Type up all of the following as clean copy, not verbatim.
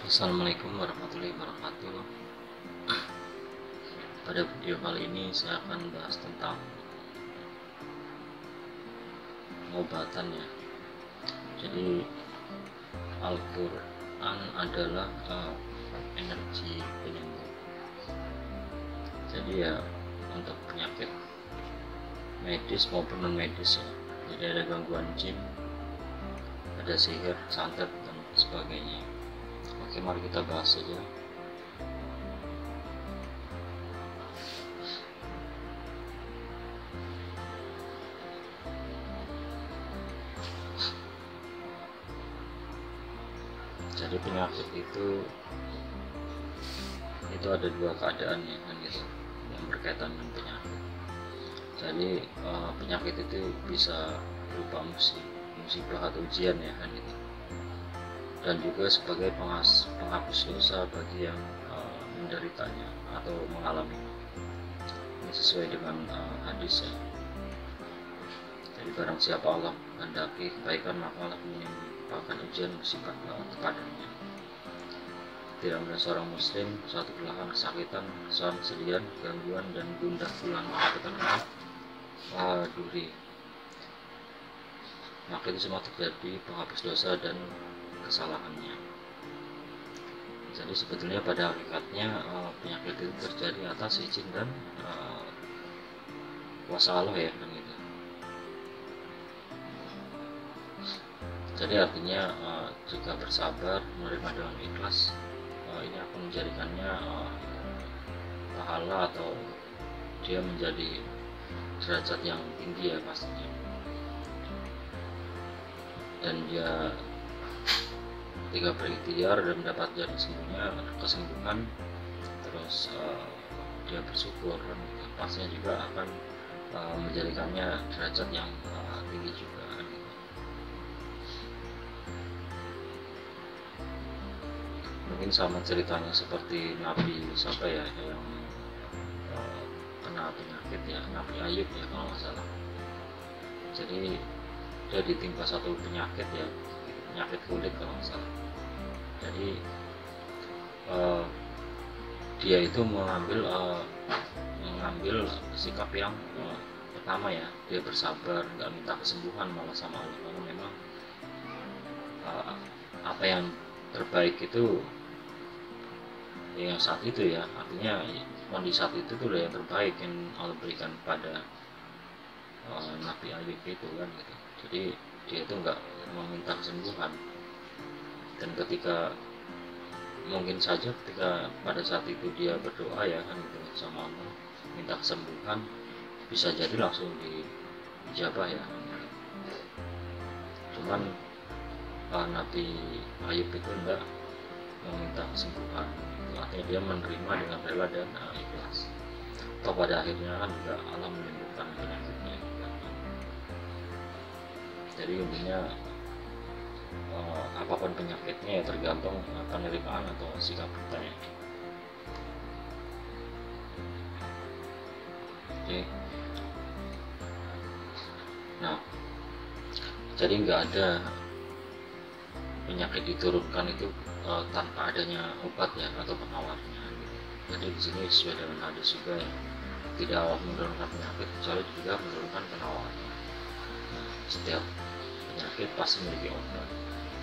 Assalamualaikum warahmatullahi wabarakatuh. Pada video kali ini saya akan bahas tentang pengobatan ya. Jadi Al-Quran adalah energi penyembuh. Jadi ya untuk penyakit medis maupun non medis ya. Jadi ada gangguan jin, ada sihir, santet dan sebagainya. Oke, mari kita bahas saja. Jadi penyakit itu ada dua keadaan ya kan gitu, yang berkaitan dengan penyakit. Jadi penyakit itu bisa berupa musibah atau ujian ya kan gitu, dan juga sebagai penghapus dosa bagi yang menderitanya atau mengalami. Ini sesuai dengan hadis ya. Jadi barang siapa Allah menghendaki kebaikan, maka Allah menimpakan ujian musibah kepadanya. Tidak ada seorang muslim suatu belahan kesakitan, kesusahan, kesedihan, gangguan dan gundah gulana ketegangan, duri. Maka itu semua terjadi penghapus dosa dan kesalahannya. Jadi sebetulnya pada hakikatnya penyakit itu terjadi atas izin dan kuasa Allah ya kan gitu. Jadi artinya jika bersabar menerima dengan ikhlas, ini akan menjadikannya pahala atau dia menjadi derajat yang tinggi ya pastinya. Dan dia ketika berikhtiar dan mendapat kesembuhan, terus dia bersyukur dan pastinya juga akan menjadikannya derajat yang tinggi juga gitu. Mungkin sama ceritanya seperti Nabi siapa ya yang kena penyakit ya, Nabi Ayub ya kalau nggak salah. Jadi dia ditimpa satu penyakit ya, penyakit kulit kalau nggak salah. Jadi dia itu mengambil sikap yang pertama ya, dia bersabar, nggak minta kesembuhan malah sama Allah, karena memang apa yang terbaik itu yang saat itu ya, artinya kondisi saat itu tuh yang terbaik yang Allah berikan pada Nabi Ayub itu kan gitu. Jadi dia itu nggak meminta kesembuhan, dan ketika mungkin saja ketika pada saat itu dia berdoa ya kan gitu sama Allah minta kesembuhan, bisa jadi langsung dijabah ya. Cuman Nabi Ayub itu enggak meminta kesembuhan, artinya dia menerima dengan rela dan ikhlas. Atau pada akhirnya kan juga Allah menyembuhkan penyakitnya. Jadi intinya apapun penyakitnya ya tergantung penerimaan atau sikap kita ya. Oke. Nah, jadi nggak ada penyakit diturunkan itu tanpa adanya obat ya atau penawarnya. Jadi di sini sesuai dengan hadis juga ya, tidak Allah menurunkan penyakit kecuali juga menurunkan penawarnya. Nah, setiap penyakit pasti memiliki obat.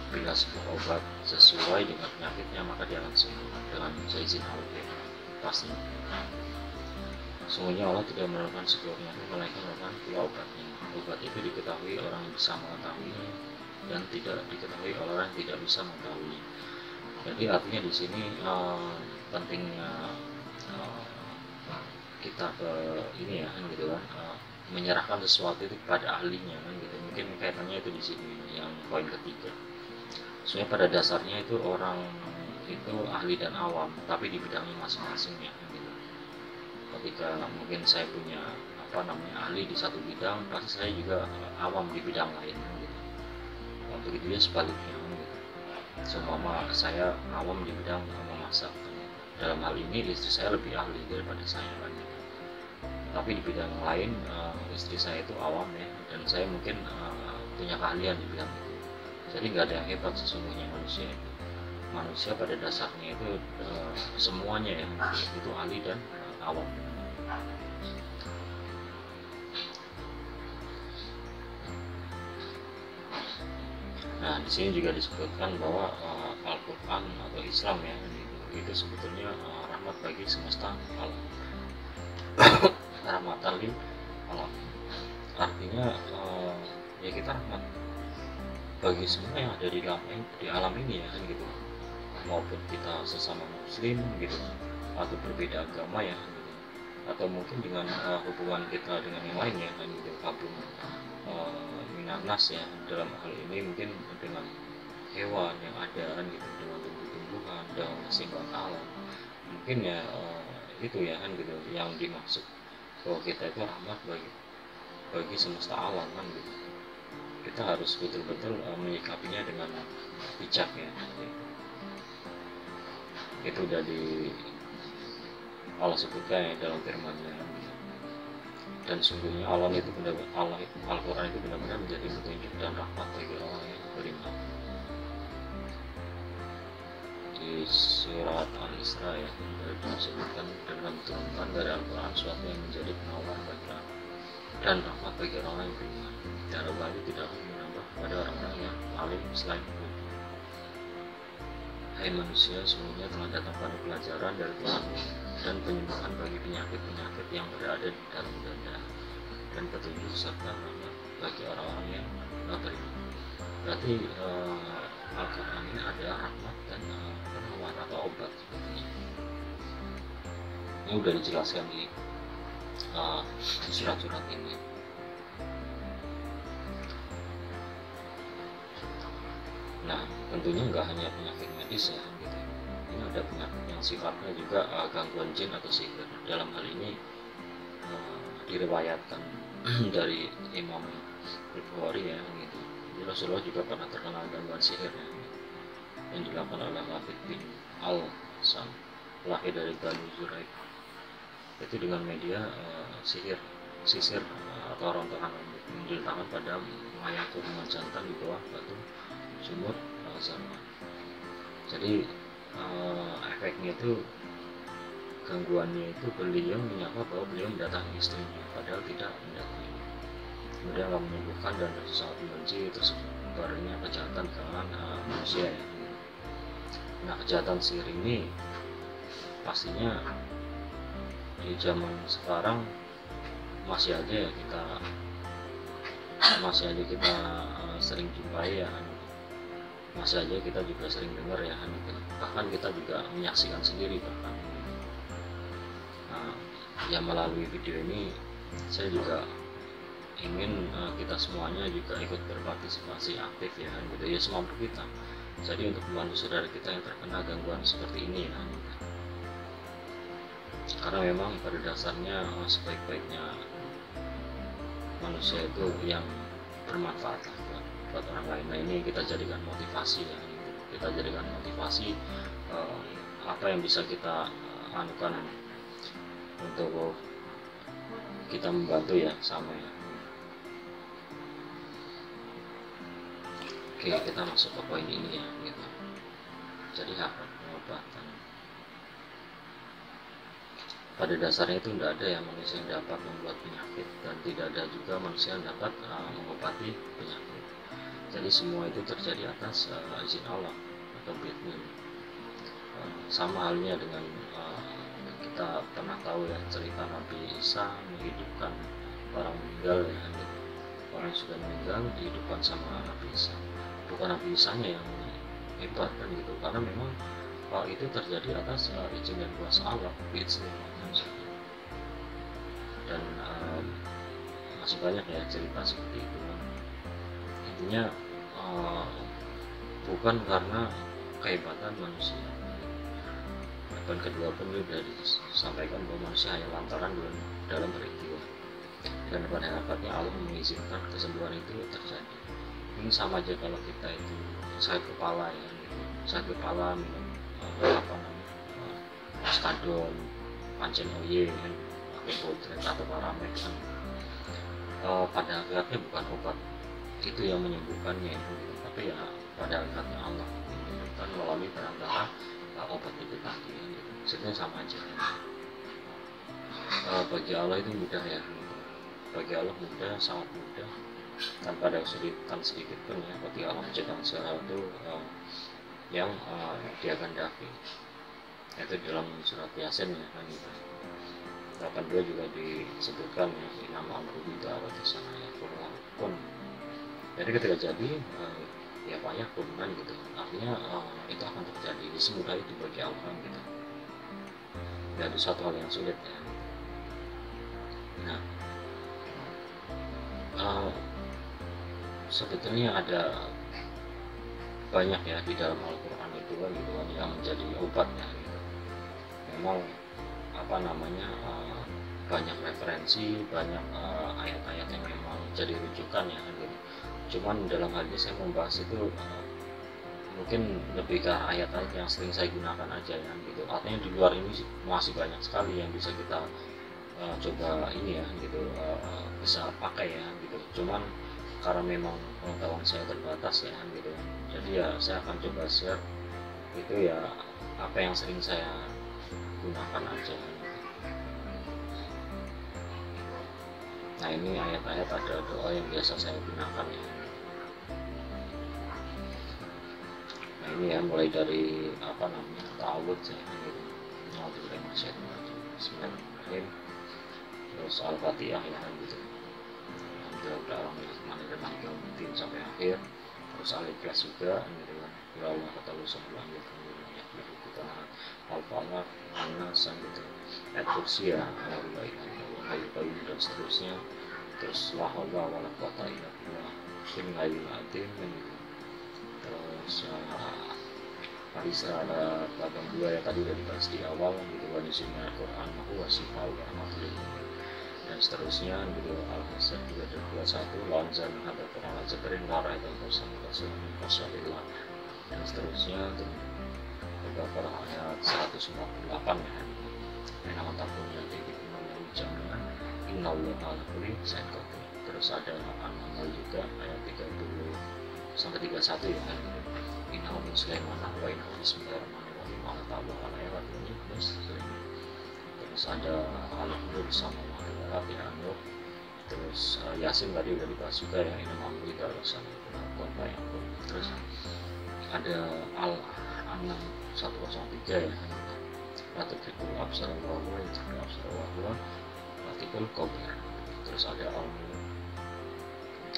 Bila sebuah obat sesuai dengan penyakitnya, maka dia akan sembuh dengan seizin Allah ya, pasti. Sungguhnya Allah tidak menurunkan sebuah penyakit, melainkan menurunkan pula obatnya. Obat itu diketahui orang yang bisa mengetahuinya dan tidak diketahui oleh orang yang tidak bisa mengetahui. Jadi artinya di sini pentingnya kita ini ya kan gitu kan, menyerahkan sesuatu itu kepada ahlinya kan gitu. Mungkin kaitannya itu di sini yang poin ketiga. Soalnya pada dasarnya itu orang itu ahli dan awam, tapi di bidangnya masing-masing ya kan gitu. Ketika mungkin saya punya ahli di satu bidang, pasti saya juga awam di bidang lain kan gitu. Begitu ya sebaliknya kan gitu. Seumpama saya awam di bidang memasak, dalam hal ini istri saya lebih ahli daripada saya kan gitu. Tapi di bidang lain istri saya itu awam ya, dan saya mungkin punya keahlian di bidang itu. Jadi nggak ada yang hebat sesungguhnya manusia itu. manusia pada dasarnya itu semuanya ya itu ahli dan awam. Nah, di sini juga disebutkan bahwa Al-Quran atau Islam ya itu sebetulnya rahmat bagi semesta alam, rahmatan lil alam. Artinya ya kita rahmat bagi semua yang ada di alam ini ya kan gitu, maupun kita sesama muslim gitu atau berbeda agama ya gitu. Atau mungkin dengan hubungan kita dengan yang lain ya kan gitu, kabum minanas ya dalam hal ini mungkin dengan hewan yang ada kan gitu, dengan tumbuh-tumbuhan dan keseimbangan alam mungkin ya itu ya kan gitu yang dimaksud bahwa kita itu rahmat bagi semesta alam kan gitu. Kita harus betul-betul menyikapinya dengan bijak ya gitu. Itu udah di Allah sebutkan ya dalam firman-Nya gitu. Dan sungguhnya Al-Quran itu benar-benar menjadi petunjuk dan rahmat bagi orang yang beriman. Di surat Al-Isra ya disebutkan dengan turunkan dari Al-Quran suatu yang menjadi penawar bagi dan rahmat bagi orang yang beriman. Cara bagi tidak akan menambah pada orang-orang yang alim selain itu. Hai manusia, sungguhnya telah datang pada pelajaran dari Tuhan dan penyembuhan bagi penyakit-penyakit yang berada di dalam dada dan petunjuk serta rahmat bagi orang-orang yang beriman. Berarti Al-Quran ini ada rahmat dan penawar atau obat sebetulnya. Ini sudah dijelaskan di surat-surat ini. Nah, tentunya nggak hanya penyakit medis ya gitu. Ini ada penyakit yang sifatnya juga gangguan jin atau sihir. Dalam hal ini diriwayatkan dari Imam Al-Bukhari ya gitu. Rasulullah juga pernah terkena gangguan sihir ya, yang dilakukan oleh Hafid bin Al-Sam, lahir dari Bani Zuraik. Itu dengan media sisir atau rontokan yang diletakkan pada mayat rumah jantan di bawah batu sumur zaman. Jadi efeknya itu, gangguannya itu beliau menyangka bahwa beliau mendatangi istrinya padahal tidak mendatangi. Kemudian Allah menyembuhkan dan sangat membenci tersebarnya kejahatan kalangan manusia ya. Nah, kejahatan sihir ini pastinya di zaman sekarang masih aja kita sering jumpai ya, masih aja kita juga sering dengar ya, bahkan kita juga menyaksikan sendiri bahkan. Nah, ya melalui video ini saya juga ingin kita semuanya juga ikut berpartisipasi aktif ya gitu ya semampu kita. Jadi untuk membantu saudara kita yang terkena gangguan seperti ini ya gitu. Karena memang pada dasarnya sebaik-baiknya manusia itu yang bermanfaat buat orang lain. Nah, ini kita jadikan motivasi ya gitu. Kita jadikan motivasi apa yang bisa kita anukan untuk kita membantu ya sama ya. Oke, kita masuk ke poin ini ya gitu. Jadi hak pengobatan pada dasarnya itu tidak ada yang manusia yang dapat membuat penyakit dan tidak ada juga manusia yang dapat mengobati penyakit. Jadi semua itu terjadi atas izin Allah atau biidznillah. Sama halnya dengan kita pernah tahu ya cerita Nabi Isa menghidupkan orang meninggal ya gitu. Orang yang sudah meninggal dihidupkan sama Nabi Isa. Bukan Nabi Isanya yang hebat kan gitu, karena memang itu terjadi atas izin dan kuasa Allah biidznillah. Dan masih banyak ya cerita seperti itu. Intinya bukan karena kehebatan manusia. Dan kedua pun sudah disampaikan bahwa manusia hanya lantaran dalam berikhtiar. Dan pada hakikatnya Allah mengizinkan kesembuhan itu terjadi. Ini sama aja kalau kita itu sakit kepala ya, gitu. Sakit kepala minum skadon, pancen oye kan, pakai potret atau paramek kan. Pada hakikatnya bukan obat itu yang menyembuhkannya gitu. Tapi ya pada hakikatnya Allah kan melalui perantara obat itu tadi gitu. Maksudnya sama aja. Bagi Allah itu mudah ya, bagi Allah mudah, sangat mudah, tanpa ada kesulitan sedikit pun ya bagi Allah menciptakan sesuatu yang dia kehendaki. Itu dalam surat Yasin ya kan gitu. 82 juga disebutkan ya, nama amruhu ta'ala sana ya pun. Jadi ketika jadi ya banyak pun gitu, artinya itu akan terjadi, semudah itu bagi Allah gitu. Tidak ada satu hal yang sulit ya. Nah, sebetulnya ada banyak ya di dalam Al-Quran itu kan gitu kan yang menjadi obatnya gitu. Memang apa namanya banyak referensi, banyak ayat-ayat yang memang jadi rujukan ya gitu. Cuman dalam hal ini saya membahas itu mungkin lebih ke ayat-ayat yang sering saya gunakan aja ya gitu. Artinya di luar ini masih banyak sekali yang bisa kita coba ini ya gitu, bisa pakai ya gitu. Cuman karena memang pengetahuan saya terbatas ya gitu, jadi ya saya akan coba share itu ya apa yang sering saya gunakan aja gitu. Nah ini ayat-ayat ada doa yang biasa saya gunakan ya. Nah ini ya mulai dari apa namanya ta'awudz ya gitu. Bismillahirrahmanirrahim. Terus Al-Fatihah ya gitu. Alhamdulillah sampai akhir. Terus Al-Ikhlas juga gitu kan. Ya Allah kata lu sebelum ya kita Al-Falaq, An-Nas gitu. Ayat kursi ya, dan seterusnya. Terus la haula wala quwwata illa billah billahil azim gitu. Terus Al-Isra ada 82 ya tadi udah dibahas di awal gitu kan, isinya Al-Quran huwa shifa'un wa rahmatul lil mu'minin dan seterusnya gitu. Al-Hasr juga ada 21 lanzan ada Quran al-Jabrin lara itu Rasulullah dan seterusnya. Beberapa ayat 158 ya nama takun yang dibimbing jangan innallaha ala kulli syai'in qadir. Terus ada An-Naml juga ayat 30 sampai 31 ya kan. Innahu min Sulaiman wa innahu bismillahirrahmanirrahim wa ta'ala ayat ini terus ada Al-Nur sama Al-Fatihah Nur. Terus Yasin tadi udah dibahas juga ya, ini mampu kita alasan kota yang pun. Terus ada Al-An'am 103 ya, Latiful Absar Wahwa Latiful Absar Wahwa Latiful Qobir. Terus ada Al-Mulk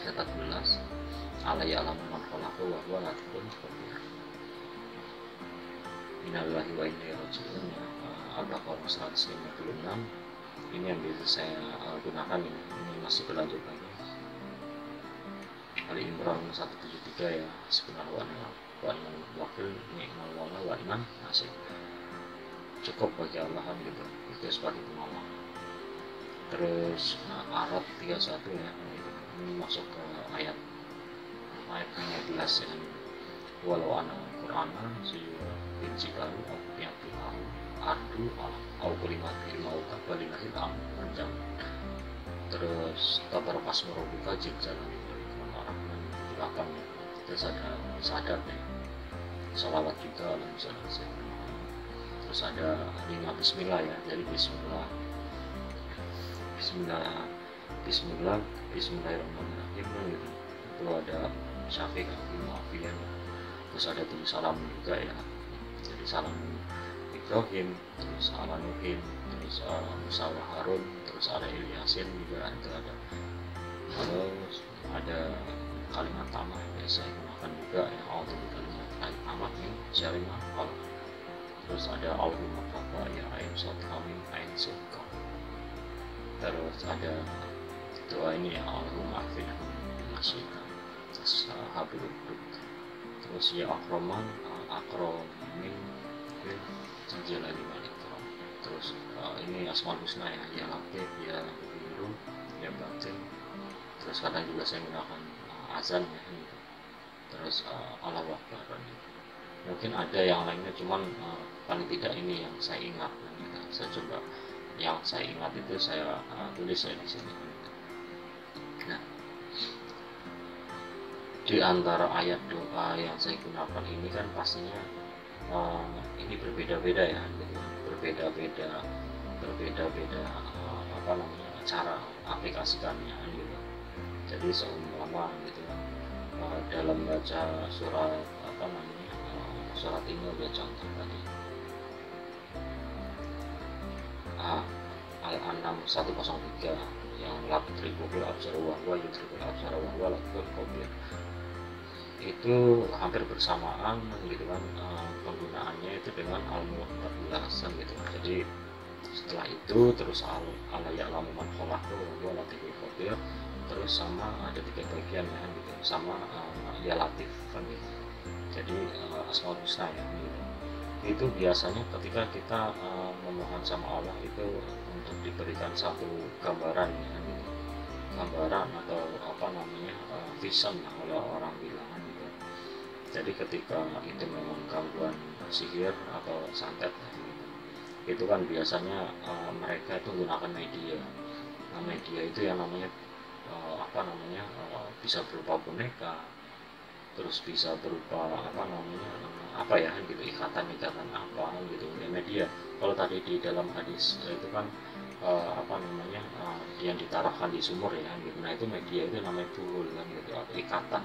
14 Alaiya alamu man khalaqahu wa huwa Latiful Qobir. Innalillahi wa inna ilaihi raji'un ya, Al-Baqarah 156. Ini yang biasa saya gunakan ini masih berlanjut lagi. Ali Imran 173 ya, sebenarnya wakil ni'mal wala wa iman nasib. Cukup bagi Allah gitu, itu sebagai penolong. Terus Arab 31 ya, ini masuk ke ayat 15 ya. Walau ana Qur'ana si binci baru yang bilang ardu au kalimatil mauta walillahil amr. Terus kabar pas merubuka jalan orang belakang. Terus ada sadat ya, salawat juga misalnya. Terus ada 5 bismillah ya, jadi bismillahirrahmanirrahim gitu. Itu ada syafiq mu'afiyah. Terus ada 7 salam juga ya, jadi salam Ibrahim, terus ala Nuhin, terus Musa wa Harun, terus ada Ilyasin juga itu ada. Terus ada kalimat tamah yang biasa digunakan juga ya, auto kalimat tamah ini syarimah al. Terus ada Allahumma Fatwa ya ain sot kami ain sot. Terus ada doa ini ya Allahumma afina masyika terus habilul. Terus ya akroman akromin jalali walikram. Terus ini asmaul husna ya, ya latif ya biru ya batin. Terus kadang juga saya menggunakan azan ya gitu. Terus Allahu Akbar gitu. Mungkin ada yang lainnya, cuman paling tidak ini yang saya ingat gitu. Saya coba yang saya ingat itu saya tulis saya di sini. Nah, di antara ayat doa yang saya gunakan ini kan pastinya ini berbeda-beda ya gitu. berbeda-beda berbeda-beda apa namanya cara aplikasikannya gitu. Jadi seumpama gitu dalam baca surat apa namanya surat ini udah contoh tadi Al-An'am 103 yang latrikul absara wa huwa yudrikul absara wa huwa latiful khabir, itu hampir bersamaan gitu kan penggunaannya itu dengan Al-Mulk 14 gitu. Jadi setelah itu terus ala ya'lamu man khalaqu wa huwa latiful khabir, terus sama ada 3 bagian ya gitu, sama ya latif kan gitu. Jadi Asmaul Husna ya gitu. Itu biasanya ketika kita memohon sama Allah itu untuk diberikan satu gambaran ya gitu. Gambaran atau apa namanya vision lah kalau orang bilang gitu. Jadi ketika itu memang gangguan sihir atau santet gitu, itu kan biasanya mereka itu menggunakan media. Nah, media itu yang namanya apa namanya bisa berupa boneka, terus bisa berupa apa namanya apa ya gitu, ikatan-ikatan apa gitu ya, media. Kalau tadi di dalam hadis itu kan apa namanya yang ditaruhkan di sumur ya gitu. Nah itu media, itu namanya buhul kan gitu, atau ikatan.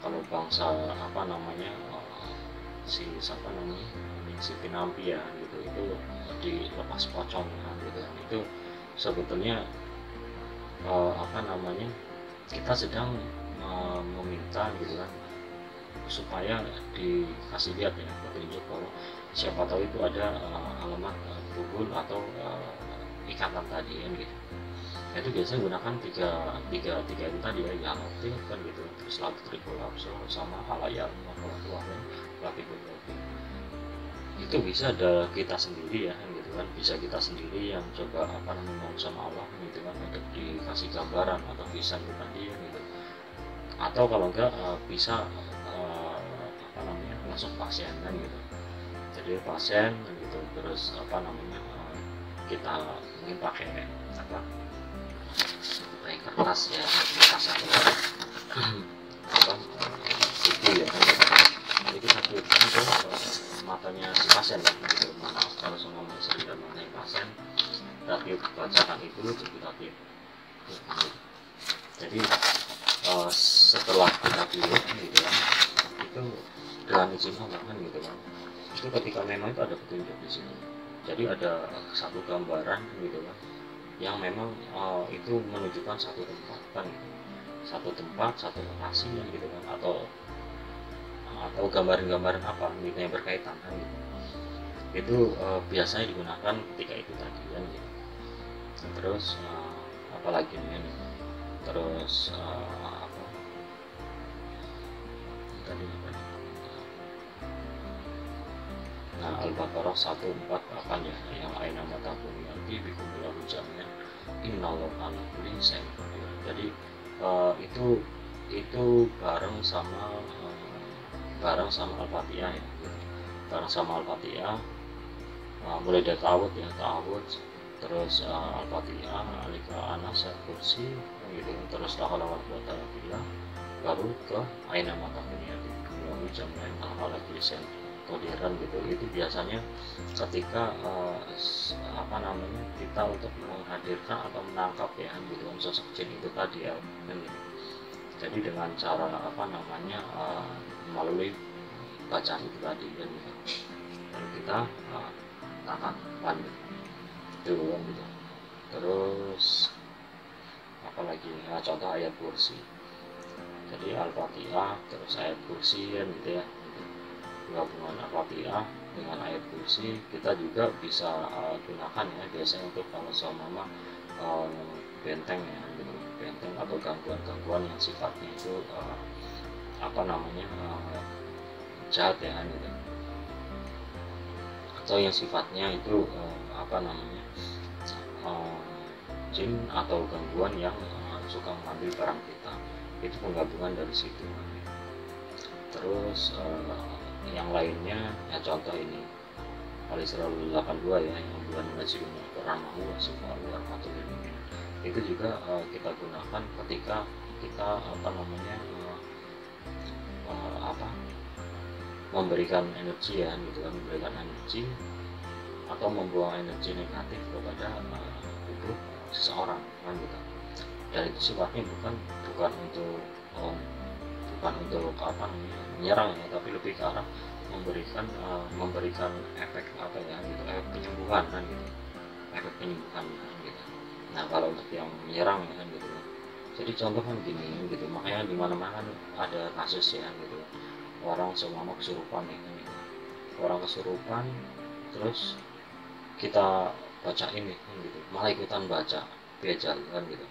Kalau bangsa apa namanya si siapa namanya si Pinampi ya gitu, itu dilepas pocong kan gitu. Itu sebetulnya apa namanya kita sedang meminta gitu kan supaya dikasih lihat ya, petunjuk bahwa siapa tahu itu ada alamat buhul atau ikatan tadi kan gitu. Nah, itu biasanya gunakan tiga itu tadi ya, yang aktif kan gitu, terus latrikul absar sama alayal makhluq dan latiful khabir. Itu bisa ada kita sendiri ya gitu kan, bisa kita sendiri yang coba apa namanya mau sama Allah gitu kan, untuk dikasih gambaran atau vision tadi ya gitu. Atau kalau enggak bisa apa namanya langsung pasien kan gitu. Jadi pasien gitu, terus apa namanya kita mungkin pakai apa pakai kertas ya, kertas atau apa itu ya. Jadi kita tuliskan ke matanya si pasien ya gitu. Maaf kalau semua sedang mengenai pasien, tapi bacakan itu kita tip. Jadi setelah kita pilih gitu kan, itu dengan izin Allah kan gitu kan, itu ketika memang itu ada petunjuk di sini. Jadi ada satu gambaran gitu kan, yang memang itu menunjukkan satu tempat kan gitu. Satu tempat, satu lokasi kan gitu kan, atau gambaran-gambaran apa gitu yang berkaitan kan gitu. Itu biasanya digunakan ketika itu tadi kan gitu. Terus apalagi nih, terus apa tadi apa nih? Nah, Al-Baqarah 148 ya, yang aina matabun nanti bikumullahu jami'an innallaha ala kulli syai'in qadir. Jadi itu bareng sama Al-Fatihah ya gitu. Bareng sama Al-Fatihah mulai dari ta'awud ya, ta'awud, terus Al-Fatihah, alika anas, kursi gitu, terus la haula wala quwwata illa billah, baru ke aina matabun nanti bikumullahu jami'an ala kulli syai'in kodiran gitu. Itu biasanya ketika apa namanya kita untuk menghadirkan atau menangkap ya gitu sosok jin itu tadi ya kan gitu. Jadi dengan cara apa namanya melalui bacaan itu tadi kan gitu, dan kita tangkap itu kan gitu. Terus apalagi ya, contoh ayat kursi. Jadi Al-Fatihah terus ayat kursi kan gitu ya, gabungan Al-Fatihah dengan ayat kursi. Kita juga bisa gunakan ya biasanya untuk kalau seumpama benteng ya gitu, benteng atau gangguan-gangguan yang sifatnya itu apa namanya jahat ya gitu, atau yang sifatnya itu apa namanya jin atau gangguan yang suka mengambil barang kita, itu penggabungan dari situ. Terus yang lainnya ya contoh ini Al-Isra 82 ya, yang bulan Najibun Rahmahu wa Sufahu wa Rahmatul Alamin. Itu juga kita gunakan ketika kita apa namanya apa, memberikan energi ya gitu kan, memberikan energi atau membuang energi negatif kepada tubuh seseorang kan gitu. Dan itu sifatnya bukan untuk bukan untuk apa namanya menyerang ya, tapi lebih ke arah memberikan efek apa ya gitu, efek penyembuhan kan gitu, efek penyembuhan kan gitu. Nah kalau untuk yang menyerang ya kan gitu, jadi contoh kan gini gitu, makanya di mana-mana kan ada kasus ya gitu, orang seumpama kesurupan ya kan gitu, orang kesurupan terus kita bacain nih kan gitu, malah ikutan baca bejal kan gitu,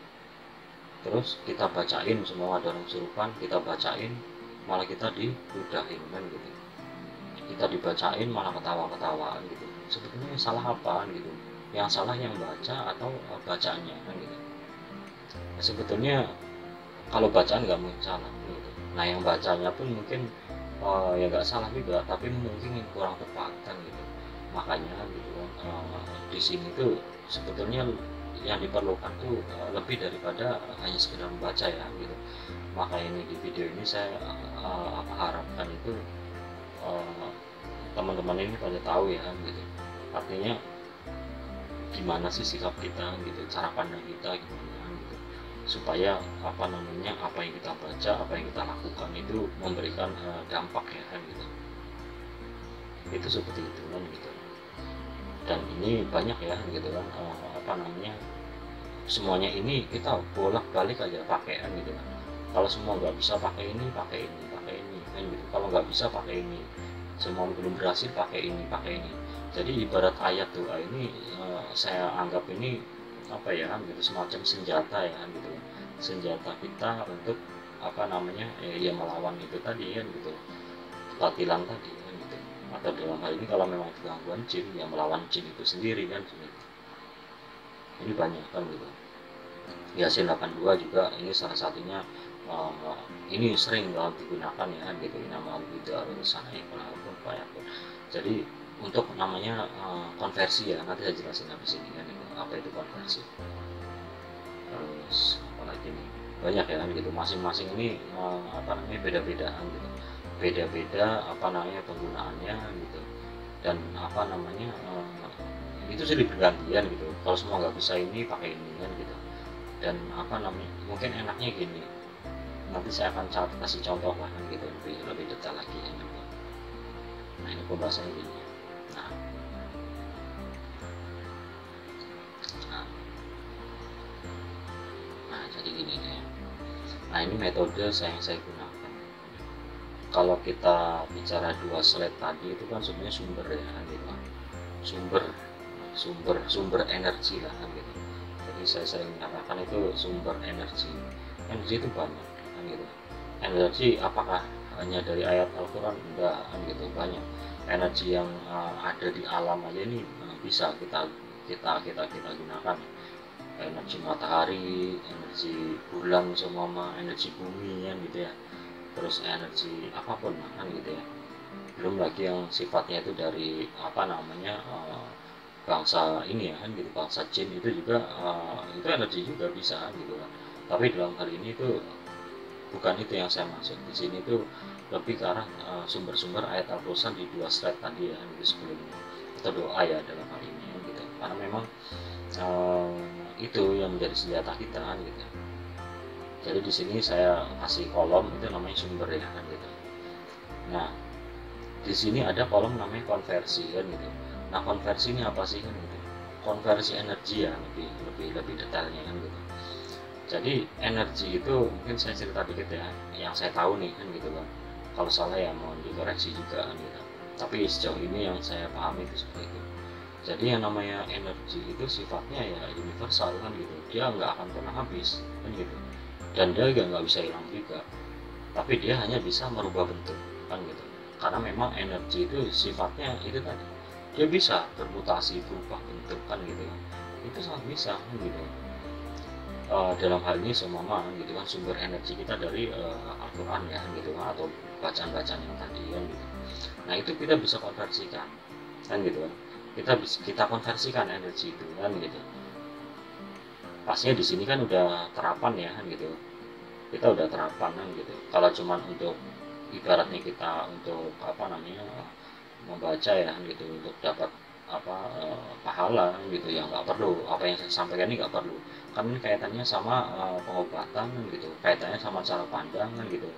terus kita bacain semua ada orang kesurupan, kita bacain malah kita diludahin kan gitu, kita dibacain malah ketawa-ketawaan gitu. Sebetulnya salah apa gitu, yang salah yang baca atau bacaannya kan gitu. Sebetulnya kalau bacaan nggak mungkin salah gitu, nah yang bacanya pun mungkin ya nggak salah juga, tapi mungkin kurang tepat kan gitu. Makanya gitu di sini tuh sebetulnya yang diperlukan tuh lebih daripada hanya sekedar membaca ya gitu. Maka ini di video ini saya harapkan itu teman-teman ini pada tahu ya gitu, artinya gimana sih sikap kita gitu, cara pandang kita gimana gitu, supaya apa namanya, apa yang kita baca, apa yang kita lakukan itu memberikan dampak ya kan gitu. Itu seperti itu kan gitu. Dan ini banyak ya gitu kan, apa namanya, semuanya ini kita bolak-balik aja pakai kan gitu kan. Kalau semua nggak bisa pakai ini kan gitu. Kalau nggak bisa pakai ini, semua belum berhasil pakai ini. Jadi ibarat ayat doa ini saya anggap ini apa ya gitu, semacam senjata ya gitu, senjata kita untuk apa namanya ya melawan itu tadi kan gitu, kebatilan tadi kan gitu. Atau dalam hal ini kalau memang gangguan jin ya melawan jin itu sendiri kan gitu. Ini banyak kan gitu. Yasin 82 juga ini salah satunya, ini sering digunakan ya gitu, nama Buddha Rusana pun payakun. Jadi untuk namanya konversi ya, nanti saya jelasin habis ini kan gitu, apa itu konversi. Terus apalagi nih, banyak ya kan gitu, masing-masing ini apa namanya beda-beda gitu, beda-beda apa namanya penggunaannya gitu, dan apa namanya itu sih bergantian gitu. Kalau semua nggak bisa ini pakai ini kan gitu. Dan apa namanya, mungkin enaknya gini, nanti saya akan kasih contoh lah gitu, lebih detail lagi ya gitu. Nah ini pembahasannya gini. Nah jadi gini deh. Nah ini metode yang saya gunakan. Kalau kita bicara 2 slide tadi itu kan sebenarnya sumber ya kan gitu, sumber energi lah kan gitu. Jadi saya sering mengatakan itu sumber energi itu banyak kan gitu. Energi apakah hanya dari ayat Al-Quran? Enggak kan gitu, banyak energi yang ada di alam aja ini bisa kita gunakan. Energi matahari, energi bulan semua, energi bumi kan gitu ya, terus energi apapun kan gitu ya. Belum lagi yang sifatnya itu dari apa namanya bangsa ini ya kan gitu, bangsa jin itu juga itu energi juga bisa gitu kan. Tapi dalam hal ini tuh bukan itu yang saya maksud di sini, tuh lebih ke arah sumber-sumber ayat Al-Quran di 2 slide tadi ya gitu sebelumnya, atau doa ya dalam hal ini gitu, karena memang itu yang menjadi senjata kita kan gitu. Jadi di sini saya kasih kolom itu namanya sumber ya kan gitu. Nah di sini ada kolom namanya konversi kan gitu. Nah konversi ini apa sih kan gitu, konversi energi ya, lebih detailnya kan gitu. Jadi energi itu mungkin saya cerita dikit ya, yang saya tahu nih kan gitu kan. Kalau salah ya mohon dikoreksi juga kan gitu. Tapi sejauh ini yang saya pahami itu seperti itu. Jadi yang namanya energi itu sifatnya ya universal kan gitu, dia nggak akan pernah habis kan gitu, dan dia juga nggak bisa hilang juga, tapi dia hanya bisa merubah bentuk kan gitu. Karena memang energi itu sifatnya itu tadi, dia bisa bermutasi, berubah bentuk kan gitu, itu sangat bisa kan gitu. Dalam hal ini semua gitu kan, sumber energi kita dari Al-Quran ya gitu kan, atau bacaan-bacaan yang tadi kan gitu. Nah itu kita bisa konversikan kan gitu kan, kita konversikan energi itu kan gitu. Pastinya di sini kan udah terapan ya kan gitu, kita udah terapkan kan gitu. Kalau cuman untuk ibaratnya kita untuk membaca ya gitu untuk dapat pahala gitu ya, nggak perlu apa yang saya sampaikan ini, nggak perlu, kan ini kaitannya sama pengobatan gitu, kaitannya sama cara pandang kan gitu,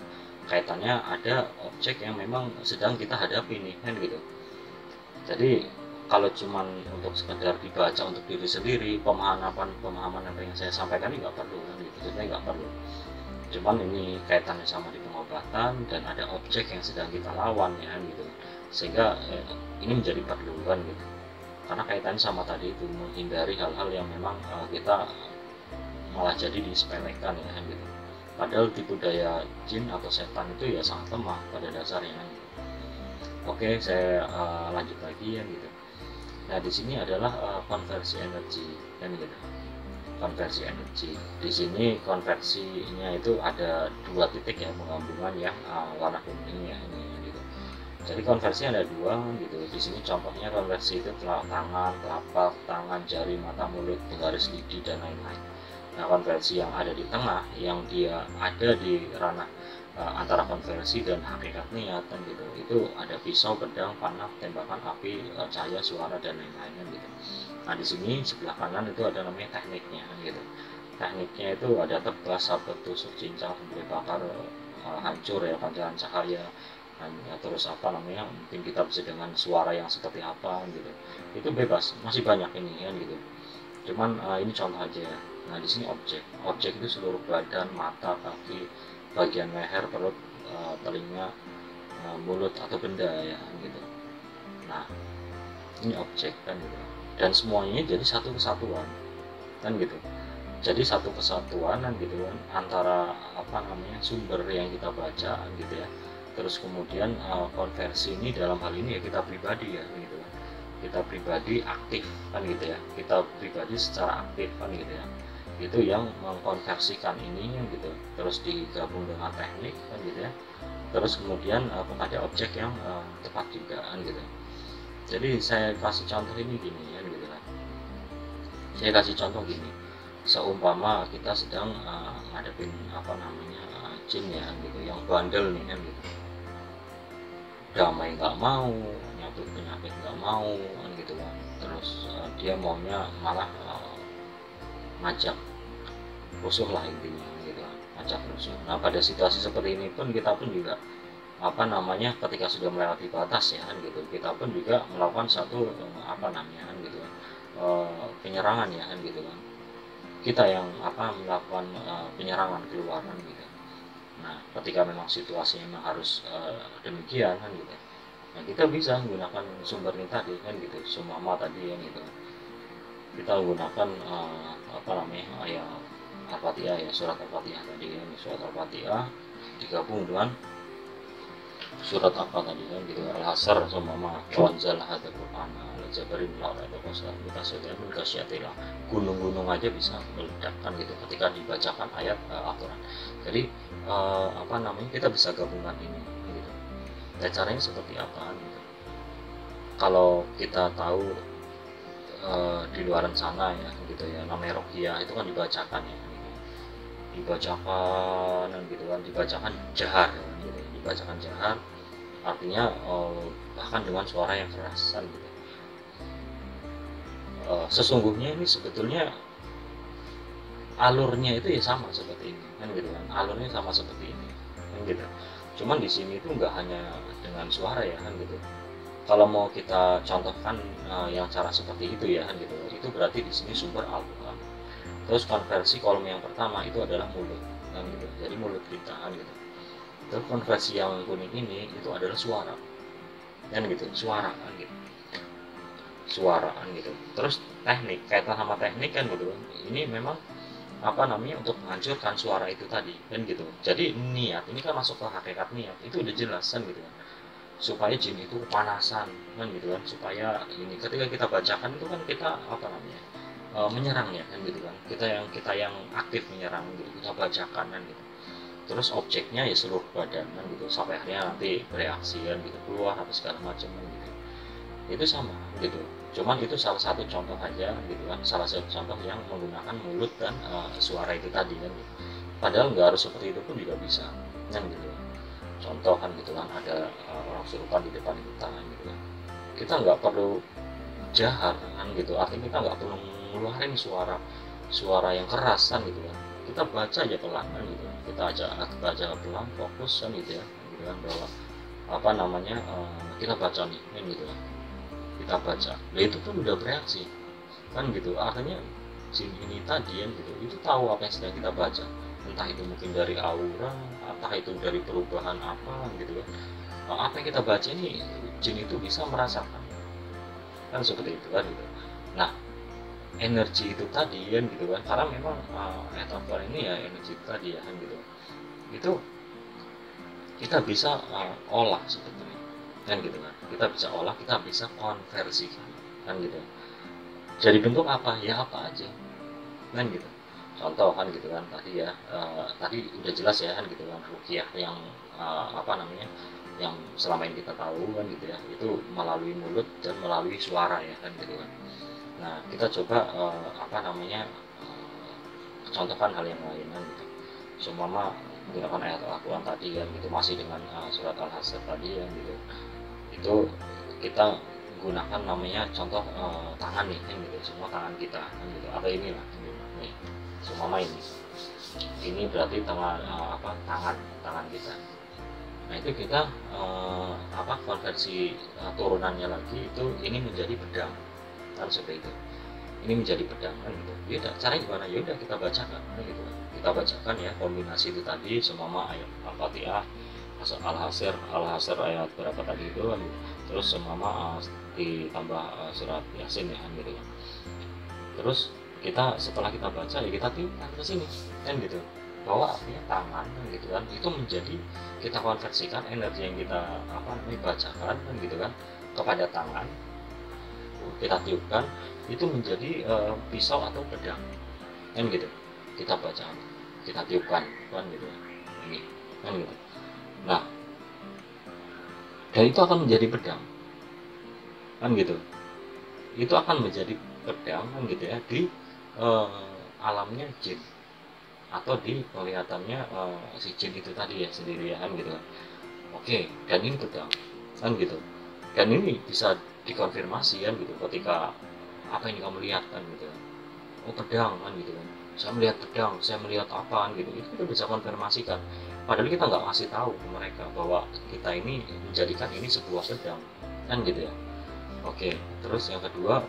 kaitannya ada objek yang memang sedang kita hadapi nih kan gitu. Jadi kalau cuman untuk sekedar dibaca untuk diri sendiri, pemahaman apa yang saya sampaikan ini nggak perlu kan gitu, sebenarnya nggak perlu. Cuman ini kaitannya sama di pengobatan dan ada objek yang sedang kita lawan ya gitu, sehingga ini menjadi perlu kan gitu, karena kaitannya sama tadi itu, menghindari hal-hal yang memang kita malah jadi disepelekan ya kan gitu. Padahal tipu daya jin atau setan itu ya sangat lemah pada dasarnya kan gitu. Oke, saya lanjut lagi ya gitu. Nah di sini adalah konversi energi kan gitu. Konversi energi di sini konversinya itu ada 2 titik ya, penggabungan yang warna kuning ya ini gitu. Jadi konversi ada 2 gitu. Di sini contohnya konversi itu tangan, telapak tangan, jari, mata, mulut, garis lidi dan lain-lain. Nah konversi yang ada di tengah yang dia ada di ranah antara konversi dan hakikat niat kan gitu, itu ada pisau, pedang, panah, tembakan api, cahaya, suara dan lain-lain kan gitu. Nah di sini sebelah kanan itu ada namanya tekniknya kan gitu. Tekniknya itu ada tebas, sabet, tusuk, cincang, sembelih, bakar, hancur ya, pancaran cahaya, dan ya, terus mungkin kita bisa dengan suara yang seperti apa gitu. Itu bebas, masih banyak ini kan gitu. Cuman ini contoh aja ya. Nah di sini objek itu seluruh badan, mata, kaki, bagian leher, perut, telinga, mulut atau benda ya gitu. Nah ini objek kan gitu, dan semuanya jadi satu kesatuan kan gitu. Jadi satu kesatuan kan gitu kan antara sumber yang kita baca gitu ya, terus kemudian konversi ini dalam hal ini ya kita pribadi ya gitu kan, kita pribadi aktif kan gitu ya, kita pribadi secara aktif kan gitu ya, itu yang mengkonversikan ini gitu, terus digabung dengan teknik kan gitu ya, terus kemudian ada objek yang tepat juga kan gitu. Jadi saya kasih contoh ini gini ya gitu kan, saya kasih contoh gini, seumpama kita sedang ngadepin jin ya gitu yang bandel nih kan gitu, damai nggak mau, nyabut penyakit nggak mau kan gitu kan, terus dia maunya malah ngajak rusuh lah intinya gitu, ngajak rusuh. Nah pada situasi seperti ini pun kita pun juga ketika sudah melewati batas ya kan gitu, kita pun juga melakukan satu gitu penyerangan ya kan gitu kan, kita yang melakukan penyerangan keluar kan gitu. Nah ketika memang situasi memang harus demikian kan gitu, nah kita bisa menggunakan sumber ini tadi kan gitu, sumama tadi kan gitu, kita menggunakan ya Al-Fatihah ya, surat Al-Fatihah tadi kan, surat Al-Fatihah digabung dengan surat apa tadi kan gitu, Al-Hasr sumama wanzal hadzal Qur'an al-jabarin la'ada qasar mutasyatilah mutasyatilah, gunung-gunung aja bisa meledak kan gitu ketika dibacakan ayat Al-Quran. Jadi kita bisa gabungkan ini gitu. Dan caranya seperti apa gitu, kalau kita tahu di luaran sana ya gitu ya, namanya Rokia itu kan dibacakan ya gitu. Dibacakan gitu kan, dibacakan jahar gitu. Dibacakan jahar artinya bahkan dengan suara yang keras kan gitu. Sesungguhnya ini sebetulnya alurnya itu ya sama seperti ini kan gitu kan, alurnya sama seperti ini kan gitu. Cuman di sini itu nggak hanya dengan suara ya kan gitu. Kalau mau kita contohkan yang cara seperti itu ya kan gitu, itu berarti di sini sumber Al-Quran. Terus konversi kolom yang pertama itu adalah mulut kan gitu, jadi mulut kita kan gitu. Terus konversi yang kuning ini itu adalah suara kan gitu, suara kan gitu, suara kan gitu. Terus teknik, kaitan sama teknik kan gitu, ini memang untuk menghancurkan suara itu tadi kan gitu. Jadi niat ini kan masuk ke hakikat niat, itu udah jelas kan gitu kan, supaya jin itu kepanasan kan gitu kan, supaya ini ketika kita bacakan itu kan kita menyerang ya kan gitu kan, kita yang aktif menyerang gitu, kita bacakan kan gitu. Terus objeknya ya seluruh badan kan gitu, sampai akhirnya nanti bereaksi kan gitu, keluar apa segala macam kan gitu. Itu sama gitu, cuman itu salah satu contoh aja gitu kan, salah satu contoh yang menggunakan mulut dan suara itu tadi kan gitu. padahal nggak harus seperti itu pun juga bisa kan gitu. Contoh kan gitu kan, ada orang kesurupan di depan kita gitu kan, kita nggak perlu jahar kan gitu, artinya kita nggak perlu ngeluarin suara yang keras kan gitu kan, kita baca aja pelan kan gitu, kita aja pelan, fokus kan gitu ya, gitu kan, bahwa apa namanya kita baca nih kan gitu kan, kita baca, nah itu pun udah bereaksi kan gitu, artinya jin ini tadi kan gitu, itu tahu apa yang sedang kita baca, entah itu mungkin dari aura, entah itu dari perubahan apa gitu kan. Apa yang kita baca ini jin itu bisa merasakan kan, seperti itu kan gitu. Nah, energi itu tadi kan gitu kan, karena memang metafor ini ya energi itu tadi ya kan gitu, itu kita bisa olah sebetulnya kan gitu kan, kita bisa olah, kita bisa konversikan kan gitu, jadi bentuk apa ya, apa aja kan gitu. Contoh kan gitu kan, tadi ya tadi udah jelas ya kan gitu kan, ruqyah yang apa namanya, yang selama ini kita tahu kan gitu ya, itu melalui mulut dan melalui suara ya kan gitu kan. Nah, kita coba apa namanya contohkan hal yang lain kan gitu, seumpama menggunakan ayat Al-Quran tadi kan gitu, masih dengan surat Al-Hasyr tadi kan gitu, itu kita gunakan namanya contoh tangan nih kan gitu, semua tangan kita kan gitu, atau inilah gitu. Nih seumpama ini berarti tangan kita. Nah itu kita apa konversi turunannya lagi, itu ini menjadi pedang kan, seperti itu, ini menjadi pedang kan gitu. Ya caranya gimana, ya udah kita bacakan kan gitu, kita bacakan ya kombinasi itu tadi, seumpama ayat Al-Fatihah, Al-Hasyr ayat berapa tadi itu kan gitu. Terus seumpama ditambah surat Yasin ya kan gitu ya. Terus kita setelah kita baca ya kita tiupkan ke sini kan gitu, bahwa artinya tangan kan gitu kan, itu menjadi, kita konversikan energi yang kita apa namanya bacakan kan gitu kan kepada tangan, kita tiupkan itu menjadi pisau atau pedang kan gitu, kita baca, kita tiupkan kan gitu ini kan gitu. Nah, dan itu akan menjadi pedang kan gitu, itu akan menjadi pedang kan gitu ya di alamnya jin, atau di kelihatannya si jin itu tadi ya sendiri ya kan gitu. Oke, dan ini pedang kan gitu, dan ini bisa dikonfirmasi kan gitu, ketika apa yang kamu lihat kan gitu, oh pedang kan gitu kan, saya melihat pedang, saya melihat apaan gitu, itu kita bisa konfirmasikan, padahal kita nggak ngasih tahu ke mereka bahwa kita ini menjadikan ini sebuah pedang kan gitu ya. Oke, terus yang kedua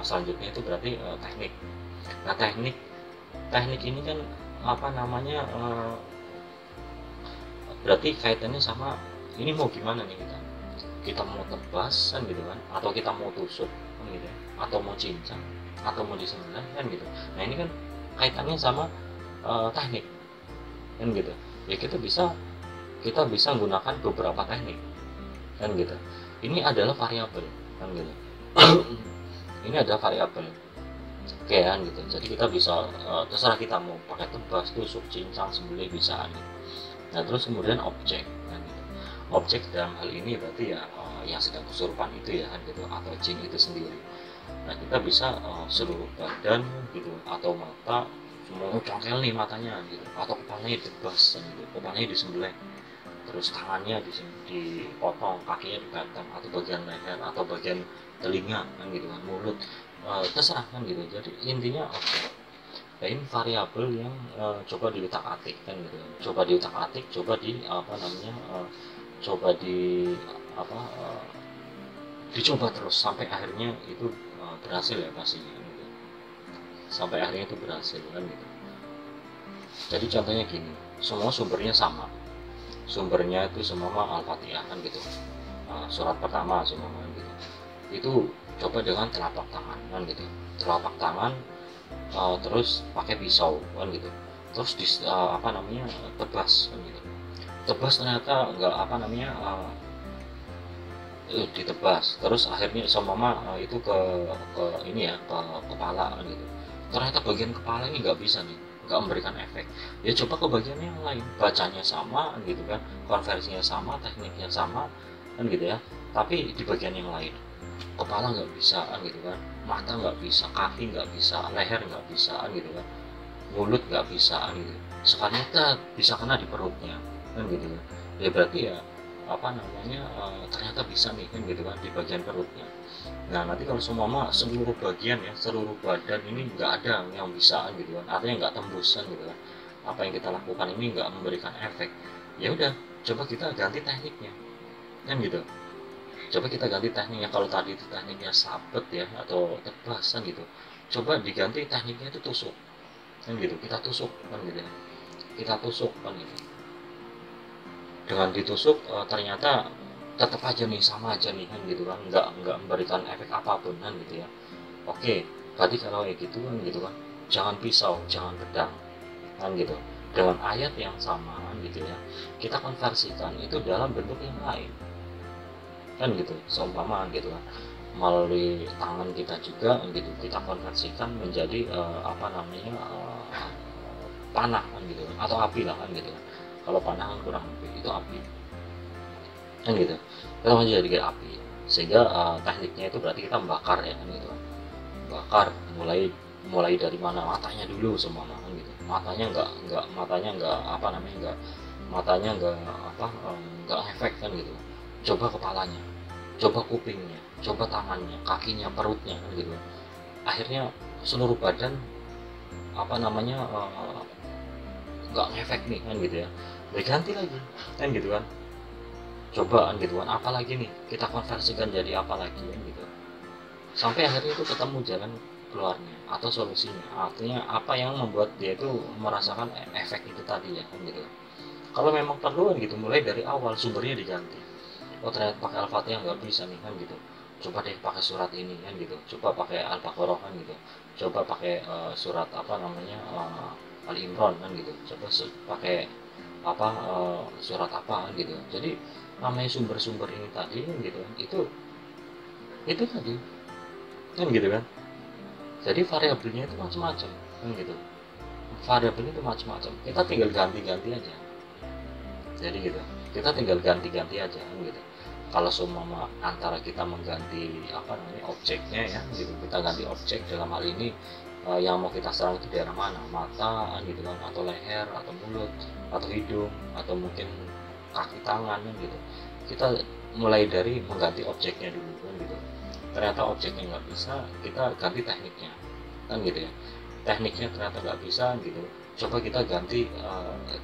selanjutnya itu berarti teknik. Nah teknik ini kan apa namanya berarti kaitannya sama ini mau gimana nih, kita mau tebas kan gitu kan, atau kita mau tusuk kan gitu ya, atau mau cincang, atau mau disembelih kan gitu. Nah ini kan kaitannya sama teknik kan gitu ya, kita bisa menggunakan beberapa teknik kan gitu. Ini adalah variabel kan gitu. Ini ada variabel oke kan gitu, jadi kita bisa terserah kita mau pakai tebas, tusuk, cincang, sembelih bisa gitu. Nah terus kemudian objek kan gitu, objek dalam hal ini berarti ya yang sedang kesurupan itu ya kan gitu, atau jin itu sendiri. Nah kita bisa seluruh badan gitu, atau mata semua congkel nih matanya gitu, atau kepalanya ditebas gitu, kepalanya disembelih, terus tangannya dipotong, kakinya digantung, atau bagian leher, atau bagian telinga kan gitu kan, mulut, terserah kan gitu. Jadi intinya nah, ini variabel yang coba diutak-atik kan gitu, coba diutak-atik, coba di apa namanya coba di apa dicoba terus sampai akhirnya itu berhasil ya pastinya gitu. Sampai akhirnya itu berhasil kan gitu. Jadi contohnya gini, semua sumbernya sama, sumbernya itu semua Al-Fatihah kan gitu, surat pertama semua gitu. Itu coba dengan telapak tangan kan gitu, telapak tangan terus pakai pisau kan gitu, terus apa namanya tebas kan gitu, tebas ternyata nggak apa namanya ditebas, terus akhirnya sama itu ke ini ya, ke kepala kan gitu, ternyata bagian kepala ini nggak bisa nih, nggak memberikan efek, ya coba ke bagian yang lain, bacanya sama gitu kan, konversinya sama, tekniknya sama kan gitu ya, tapi di bagian yang lain kepala nggak bisa kan gitu kan, mata nggak bisa, kaki nggak bisa, leher nggak bisa kan gitu kan, mulut nggak bisa kan gitu. sekalinya bisa kena di perutnya kan gitu ya. Ya berarti ya ternyata bisa nih kan gitu kan di bagian perutnya. Nah nanti kalau semua seluruh bagian ya, seluruh badan ini nggak ada yang bisa gitu kan, artinya nggak tembusan gitu kan, apa yang kita lakukan ini nggak memberikan efek, ya udah coba kita ganti tekniknya kan gitu. Coba kita ganti tekniknya, kalau tadi itu tekniknya sabet ya atau tebasan gitu, coba diganti tekniknya itu tusuk kan gitu. Kita tusuk kan gitu ya, kita tusuk kan gitu. Dengan ditusuk ternyata tetap aja nih, sama aja nih kan gitu kan, nggak memberikan efek apapun kan gitu ya. Oke, berarti kalau kayak gitu kan gitu kan, jangan pisau, jangan pedang kan gitu. Dengan ayat yang sama kan gitu ya, kita konversikan itu dalam bentuk yang lain kan gitu. Seumpama gitu kan, melalui tangan kita juga gitu, kita konversikan menjadi panah kan gitu kan, atau api lah kan gitu kan. Kalau panah kan kurang lebih itu api kan gitu, kita menjadi kayak api, sehingga tekniknya itu berarti kita membakar ya kan gitu, bakar mulai mulai dari mana, matanya dulu semua kan gitu. Matanya nggak efek kan gitu. Coba kepalanya, coba kupingnya, coba tangannya, kakinya, perutnya kan gitu. Akhirnya seluruh badan nggak efek nih kan gitu ya, diganti lagi kan gitu kan. Coba kan gitu kan, apalagi nih kita konversikan jadi apa lagi kan gitu, sampai akhirnya itu ketemu jalan keluarnya atau solusinya, artinya apa yang membuat dia itu merasakan efek itu tadi ya kan gitu. Kalau memang perlu kan gitu, mulai dari awal sumbernya diganti. Oh ternyata pakai Al-Fatihah nggak bisa nih kan gitu, coba deh pakai surat ini kan gitu, coba pakai Al-Baqarah kan gitu, coba pakai surat Ali Imran kan gitu, coba pakai surat apa kan gitu. Jadi namanya sumber-sumber ini tadi kan gitu kan, itu tadi kan gitu kan. Jadi variabelnya itu macam-macam kan gitu, variabelnya itu macam-macam, kita tinggal ganti-ganti aja. Jadi gitu, kita tinggal ganti-ganti aja kan gitu. Kalau semua antara kita mengganti objeknya ya gitu, kita ganti objek dalam hal ini yang mau kita serang itu daerah mana, mata gitu kan, atau leher, atau mulut, atau hidung, atau mungkin kaki tangan kan gitu. Kita mulai dari mengganti objeknya dulu kan gitu. Ternyata objeknya nggak bisa, kita ganti tekniknya kan gitu ya. Tekniknya ternyata nggak bisa gitu, coba kita ganti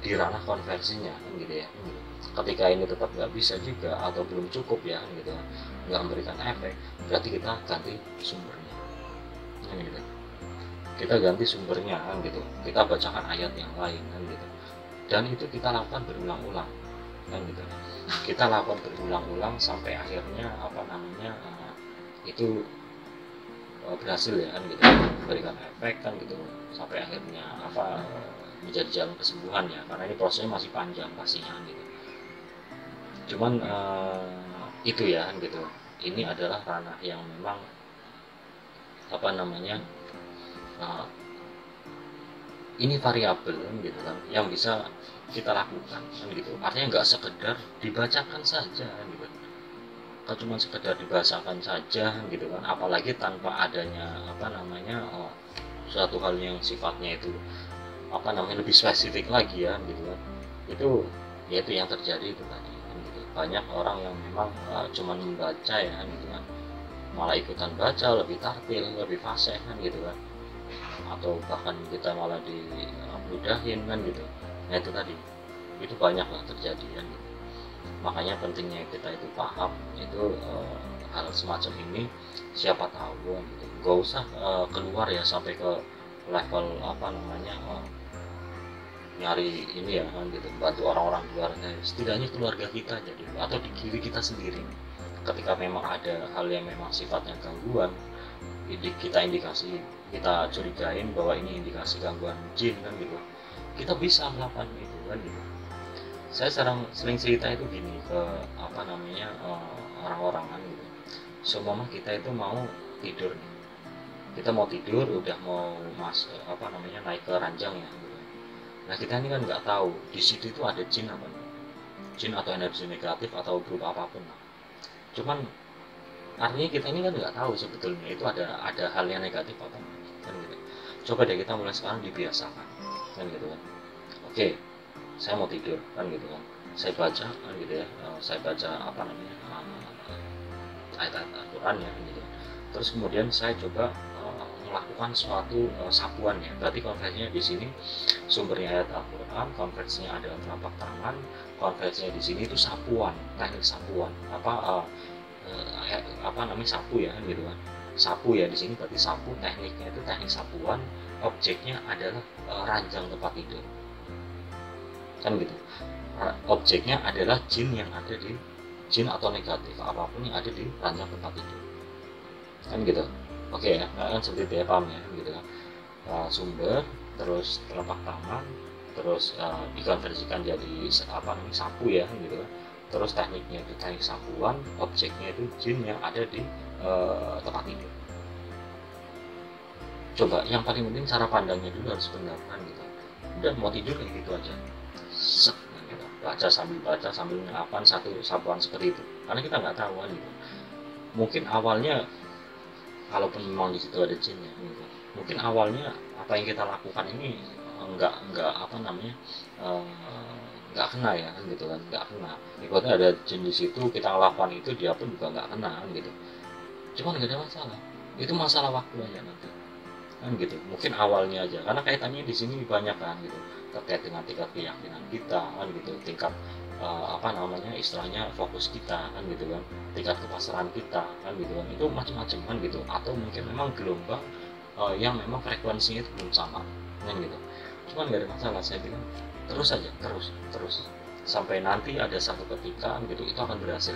di ranah konversinya kan gitu ya. Ketika ini tetap nggak bisa juga atau belum cukup ya kan gitu, nggak memberikan efek, berarti kita ganti sumbernya kan gitu. Kita ganti sumbernya kan gitu, kita bacakan ayat yang lain kan gitu, dan itu kita lakukan berulang-ulang kan gitu. Kita lakukan berulang-ulang sampai akhirnya itu berhasil ya kan gitu, memberikan efek kan gitu, sampai akhirnya menjadi jalan kesembuhan ya, karena ini prosesnya masih panjang pastinya gitu. Cuman itu ya kan gitu, ini adalah ranah yang memang ini variabel kan gitu kan, yang bisa kita lakukan kan gitu. Artinya nggak sekedar dibacakan saja kan gitu, kan cuma sekedar dibahasakan saja gitu kan, apalagi tanpa adanya suatu hal yang sifatnya itu lebih spesifik lagi ya gitu kan. Itu yaitu yang terjadi itu tadi kan gitu. Banyak orang yang memang cuma membaca ya kan gitu kan, malah ikutan baca lebih tartil, lebih fasih kan gitu kan, atau bahkan kita malah dimudahin kan gitu. Nah itu tadi, itu banyak lah terjadi kan gitu. Makanya pentingnya kita itu paham itu hal semacam ini, siapa tahu gitu. Gak usah keluar ya sampai ke level nyari ini ya kan gitu, bantu orang-orang luar. Setidaknya keluarga kita jadi, atau di diri kita sendiri, ketika memang ada hal yang memang sifatnya gangguan, kita curigain bahwa ini indikasi gangguan jin kan gitu, kita bisa melakukan itu kan gitu. Saya sering cerita itu gini ke orang-orang kan gitu. Semua kita itu mau tidur nih, kita mau tidur, udah mau naik ke ranjang ya gitu. Nah kita ini kan nggak tahu di situ itu ada jin apa, jin atau energi negatif atau berupa apapun lah. Cuman artinya kita ini kan nggak tahu sebetulnya itu ada hal yang negatif apa kan gitu. Coba deh kita mulai sekarang dibiasakan kan gitu kan. Oke, saya mau tidur kan gitu kan, saya baca kan gitu ya, saya baca apa namanya ayat-ayat Al-Quran ya gitu. Terus kemudian saya coba melakukan suatu sapuan ya. Berarti konversinya di sini sumbernya ayat Al-Quran, konversinya adalah telapak tangan, konversinya di sini itu sapuan, teknik sapuan. Apa namanya sapu ya kan gitu kan. Sapu ya di sini berarti sapu, tekniknya itu teknik sapuan, objeknya adalah ranjang tempat tidur. Kan gitu. Objeknya adalah jin yang ada di jin atau negatif apapun yang ada di ranjang tempat tidur. Kan gitu. Oke ya, kan seperti itu ya, paham ya gitu kan. Sumber, terus telapak tangan, terus dikonversikan jadi apa namanya sapu ya gitu kan. Terus tekniknya itu teknik sapuan, objeknya itu jin yang ada di tempat tidur. Coba yang paling penting cara pandangnya dulu harus benar kan gitu. Udah mau tidur kayak gitu aja. Set, gitu. Baca sambil mengapan satu sapuan seperti itu. Karena kita nggak tahu kan gitu. Mungkin awalnya kalaupun memang di situ ada jinnya gitu. Mungkin awalnya apa yang kita lakukan ini nggak apa namanya nggak kena ya kan gitu kan, nggak kena. Ibaratnya ada jin di situ, kita lakukan itu, dia pun juga nggak kena kan gitu. Cuman nggak ada masalah, itu masalah waktu aja nanti kan gitu. Mungkin awalnya aja karena kaitannya di sini banyak kan gitu, terkait dengan tingkat keyakinan kita kan gitu, tingkat apa namanya istilahnya fokus kita kan gitu kan, tingkat kepasrahan kita kan gitu kan, itu macam-macam kan gitu. Atau mungkin memang gelombang yang memang frekuensinya itu belum sama kan gitu. Cuman nggak ada masalah, saya bilang terus aja, terus sampai nanti ada satu ketika gitu itu akan berhasil.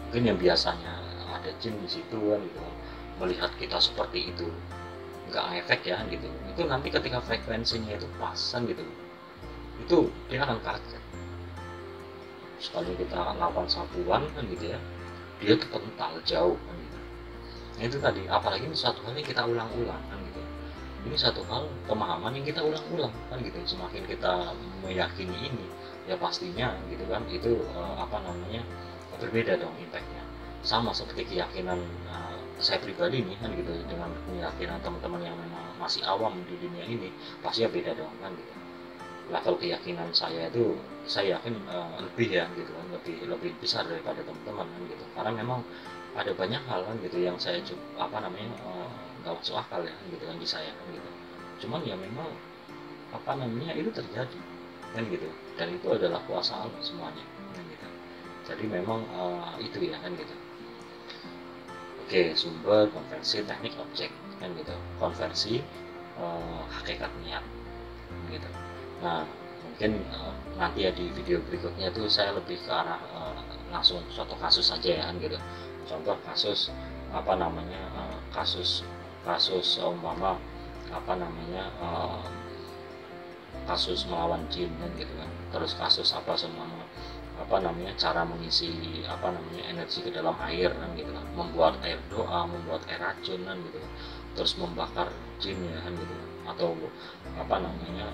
Mungkin yang biasanya ada jin di situ kan gitu, melihat kita seperti itu nggak efek ya gitu, itu nanti ketika frekuensinya itu pasan gitu, itu dia akan kaget. Sekali kita lawan sapuan kan gitu ya, dia terpental jauh kan gitu. Nah itu tadi, apalagi ini suatu hal yang kita ulang-ulang kan gitu, ini satu hal pemahaman yang kita ulang-ulang kan gitu. Semakin kita meyakini ini ya pastinya gitu kan, itu apa namanya berbeda dong impactnya. Sama seperti keyakinan saya pribadi nih kan gitu, dengan keyakinan teman-teman yang memang masih awam di dunia ini pasti ya beda dong kan gitu. Level keyakinan saya itu saya yakin lebih ya gitu kan, lebih besar daripada teman-teman kan gitu. Karena memang ada banyak hal kan gitu yang saya apa namanya nggak masuk akal ya gitu kan di saya kan gitu. Cuman ya memang apa namanya itu terjadi kan gitu, dan itu adalah kuasa Allah semuanya kan gitu. Jadi memang itu ya kan gitu. Oke, sumber, konversi, teknik, objek kan gitu. Konversi hakikat niat gitu. Nah mungkin nanti ya di video berikutnya tuh saya lebih ke arah langsung suatu kasus saja ya kan gitu. Contoh kasus apa namanya kasus umpama apa namanya kasus melawan jin kan gitu kan. Terus kasus apa semua apa namanya cara mengisi apa namanya energi ke dalam air kan gitu kan, membuat air doa, membuat air racun kan gitu, terus membakar jin ya kan gitu, atau apa namanya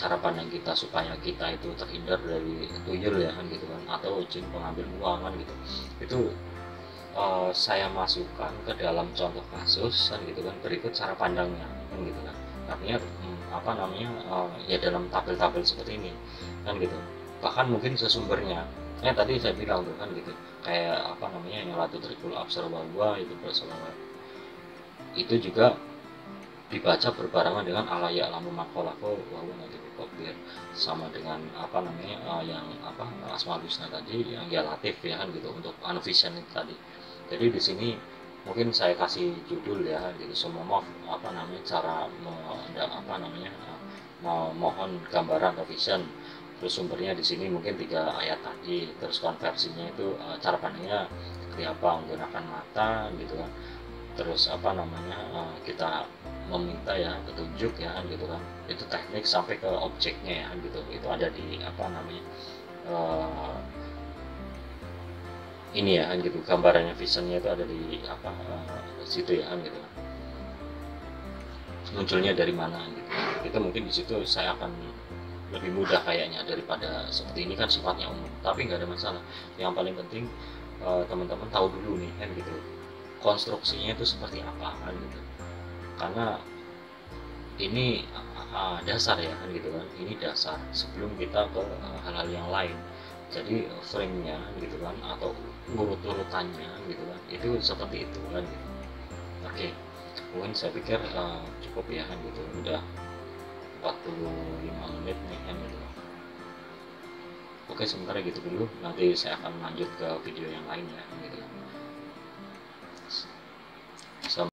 cara pandang kita supaya kita itu terhindar dari tuyul ya kan gitu kan, atau jin pengambil uang kan gitu. Itu saya masukkan ke dalam contoh kasus kan gitu kan, berikut cara pandangnya kan gitu kan. Artinya apa namanya ya dalam tabel-tabel seperti ini kan gitu. Bahkan mungkin sesumbernya tadi saya bilang tuh kan gitu, kayak apa namanya yang latu trikul absar bahwa itu berselawat itu juga dibaca berbarengan dengan alaya alamu makolako bahwa nanti biar sama dengan apa namanya yang apa asmaul husna tadi yang ya latif ya kan gitu untuk anuvision itu tadi. Jadi di sini mungkin saya kasih judul ya gitu, semua apa namanya cara apa namanya mohon gambaran atau vision. Terus sumbernya di sini mungkin 3 ayat tadi, terus konversinya itu cara pandangnya seperti apa, menggunakan mata gitu kan. Terus apa namanya kita meminta ya petunjuk ya kan gitu kan, itu teknik sampai ke objeknya ya kan gitu, itu ada di apa namanya ini ya kan gitu, gambarannya visionnya itu ada di apa situ ya kan gitu, munculnya dari mana gitu. Itu mungkin di situ saya akan lebih mudah kayaknya daripada seperti ini kan sifatnya umum, tapi nggak ada masalah. Yang paling penting teman-teman tahu dulu nih kan gitu, konstruksinya itu seperti apa kan gitu. Karena ini dasar ya kan gitu kan, ini dasar sebelum kita ke hal-hal yang lain. Jadi framenya gitu kan, atau urut-urutannya gitu kan, itu seperti itu kan gitu. Oke, mungkin saya pikir cukup ya kan gitu, udah 45 menit nih kan gitu. Oke, sementara gitu dulu, nanti saya akan lanjut ke video yang lain ya.